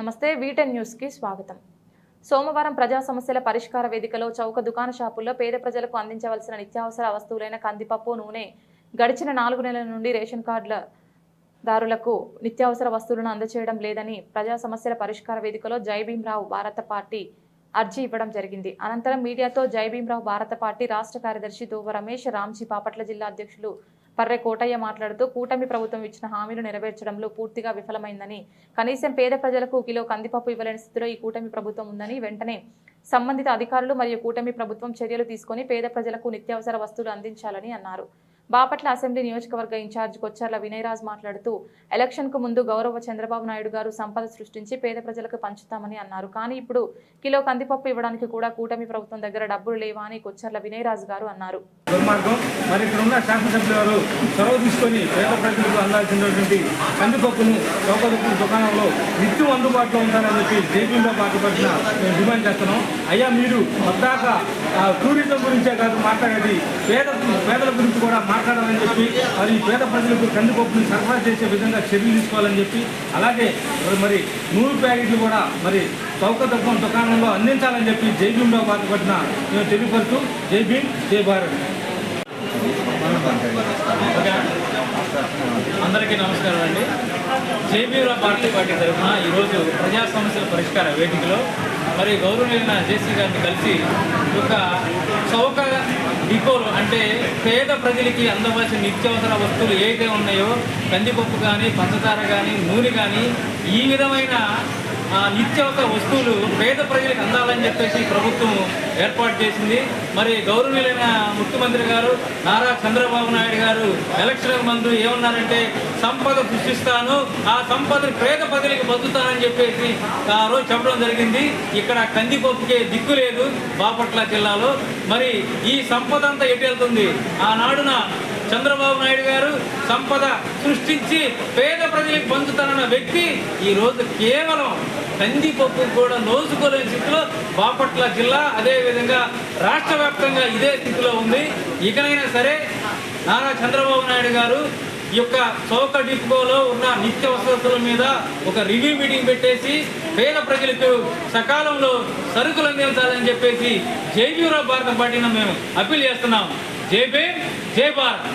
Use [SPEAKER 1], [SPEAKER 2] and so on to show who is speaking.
[SPEAKER 1] నమస్తే వీటెన్ న్యూస్ కి స్వాగతం. సోమవారం ప్రజా సమస్యల పరిష్కార వేదికలో చౌక దుకాణ షాపుల్లో పేద ప్రజలకు అందించవలసిన నిత్యావసర వస్తువులైన కందిపప్పు, నూనె గడిచిన 4 నెలల నుండి రేషన్ కార్డుల దారులకు నిత్యావసర వస్తువులను అందజేయడం లేదని ప్రజా సమస్యల పరిష్కార వేదికలో జై భీమ్రావు భారత పార్టీ అర్జీ ఇవ్వడం జరిగింది. అనంతరం మీడియాతో జై భీమ్రావు భారత పార్టీ రాష్ట్ర కార్యదర్శి దోవ రమేష్, రామ్జీ బాపట్ల జిల్లా అధ్యక్షులు పర్రె కోటయ్య మాట్లాడుతూ కూటమి ప్రభుత్వం ఇచ్చిన హామీలు నెరవేర్చడంలో పూర్తిగా విఫలమైందని, కనీసం పేద ప్రజలకు కిలో కందిపప్పు ఇవ్వలేని స్థితిలో ఈ కూటమి ప్రభుత్వం ఉందని, వెంటనే సంబంధిత అధికారులు మరియు కూటమి ప్రభుత్వం చర్యలు తీసుకొని పేద ప్రజలకు నిత్యావసర వస్తువులు అందించాలని అన్నారు. బాపట్ల అసెంబ్లీ నియోజకవర్గ ఇన్ఛార్జ్ కొచ్చెర్ల వినయరాజ్ మాట్లాడుతూ ఎలక్షన్ కు ముందు గౌరవ చంద్రబాబు నాయుడు గారు సంపద సృష్టించి పేద ప్రజలకు పంచుతామని అన్నారు. కానీ ఇప్పుడు కిలో కందిపప్పు ఇవ్వడానికి కూడా కూటమి ప్రభుత్వం దగ్గర డబ్బులు లేవా అని కొచ్చెర్ల వినయరాజ్ గారు అన్నారు.
[SPEAKER 2] మరి ఇక్కడ ఉన్న శాసనసభ్యులు గారు చొరవ తీసుకొని పేద ప్రజలకు అందాల్సినటువంటి కందిపప్పును చౌకదుప్పు దుకాణంలో నిత్యం అందుబాటులో ఉండాలని చెప్పి జేపీలో పాటుపడిన మేము డిమాండ్ చేస్తున్నాం. అయ్యా, మీరు పద్దాక టూరిజం గురించే కాదు మాట్లాడేది, పేదల గురించి కూడా మాట్లాడాలని చెప్పి, మరి పేద ప్రజలకు కందిపప్పుని సరఫరా చేసే విధంగా చర్యలు తీసుకోవాలని చెప్పి, అలాగే మరి 100 ప్యాకెట్లు కూడా మరి చౌకదుప్పు దుకాణంలో అందించాలని చెప్పి జై భీమ్లో పాటుపడిన మేము తెలియపరుస్తూ జై భీమ్ జై భారత్.
[SPEAKER 3] అందరికీ నమస్కారం అండి. జై భీమ్రావు పార్టీ తరఫున ఈరోజు ప్రజా సమస్యల పరిష్కార వేదికలో మరి గౌరవనీయులైన జేసీ గారిని కలిసి ఒక చౌక డిపోలు అంటే పేద ప్రజలకి అందవలసిన నిత్యావసర వస్తువులు ఏవైతే ఉన్నాయో కందిపప్పు కానీ, పంచదార కానీ, నూనె కానీ, ఈ విధమైన నిత్యావసర వస్తువులు పేద ప్రజలకు అందాలని చెప్పేసి ప్రభుత్వం ఏర్పాటు చేసింది. మరి గౌరవనీయులైన ముఖ్యమంత్రి గారు నారా చంద్రబాబు నాయుడు గారు ఎలక్షన్ ముందు ఏమన్నారంటే సంపద సృష్టిస్తాను, ఆ సంపదను పేద ప్రజలకు పంచుతానని చెప్పేసి ఆ రోజు చెప్పడం జరిగింది. ఇక్కడ కందిపప్పుకే దిక్కు లేదు బాపట్ల జిల్లాలో. మరి ఈ సంపద అంతా ఎటు వెళ్తుంది? ఆనాడున చంద్రబాబు నాయుడు గారు సంపద సృష్టించి పేద ప్రజలకు పంచుతానన్న వ్యక్తి ఈరోజు కేవలం కందిపప్పు కూడా నోచుకోలేని స్థితిలో బాపట్ల జిల్లా, అదేవిధంగా రాష్ట్ర వ్యాప్తంగా ఇదే స్థితిలో ఉంది. ఇకనైనా సరే నారా చంద్రబాబు నాయుడు గారు ఈ యొక్క చౌక డిపోలో ఉన్న నిత్యావసరాల మీద ఒక రివ్యూ మీటింగ్ పెట్టేసి పేద ప్రజలకు సకాలంలో సరుకులు అందించాలని చెప్పేసి జై భీమ్రావు భారత పార్టీని మేము అప్పీల్ చేస్తున్నాం. జై భీమ్ జై భారత్.